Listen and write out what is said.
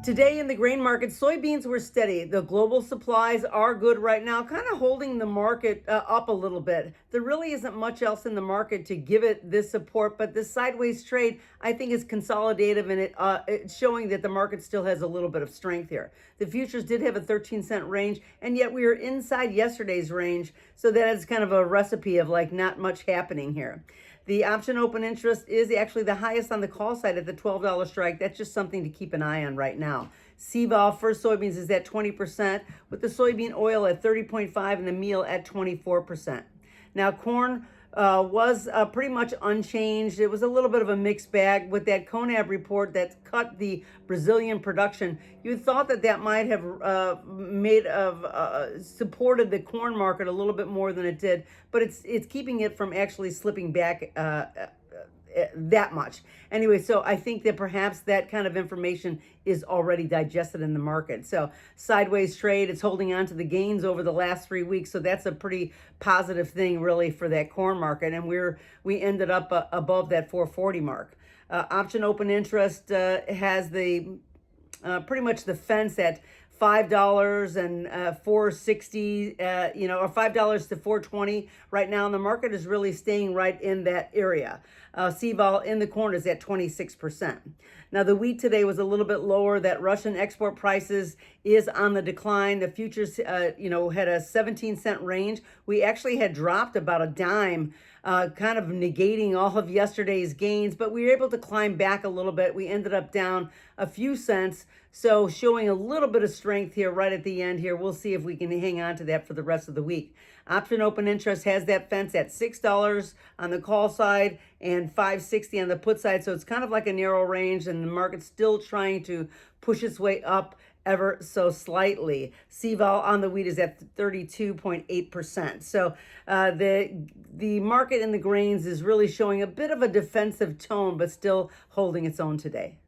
Today in the grain market, soybeans were steady. The global supplies are good right now, kind of holding the market up a little bit. There really isn't much else in the market to give it this support, but this sideways trade, I think, is consolidative and it's showing that the market still has a little bit of strength here. The futures did have a 13-cent range, and yet we are inside yesterday's range, so that is kind of a recipe of like not much happening here. The option open interest is actually the highest on the call side at the $12 strike. That's just something to keep an eye on right now. CVOL for soybeans is at 20%, with the soybean oil at 30.5 and the meal at 24%. Now, corn was pretty much unchanged. It was a little bit of a mixed bag with that CONAB report that cut the Brazilian production. You thought that that might have supported the corn market a little bit more than it did, but it's keeping it from actually slipping back that much. Anyway, so I think that perhaps that kind of information is already digested in the market. So sideways trade, it's holding on to the gains over the last 3 weeks. So that's a pretty positive thing really for that corn market. And we ended up above that 440 mark. Option open interest has the pretty much the fence at $5 and 460, or $5 to 420 right now. And the market is really staying right in that area. CVOL in the corn is at 26%. Now the wheat today was a little bit lower. That Russian export prices is on the decline. The futures, had a 17-cent range. We actually had dropped about a dime, kind of negating all of yesterday's gains, but we were able to climb back a little bit. We ended up down a few cents, so showing a little bit of strength here right at the end here. We'll see if we can hang on to that for the rest of the week. Option open interest has that fence at $6 on the call side and $5.60 on the put side, so it's kind of like a narrow range, and the market's still trying to push its way up ever so slightly. CVOL on the wheat is at 32.8%. So the market in the grains is really showing a bit of a defensive tone, but still holding its own today.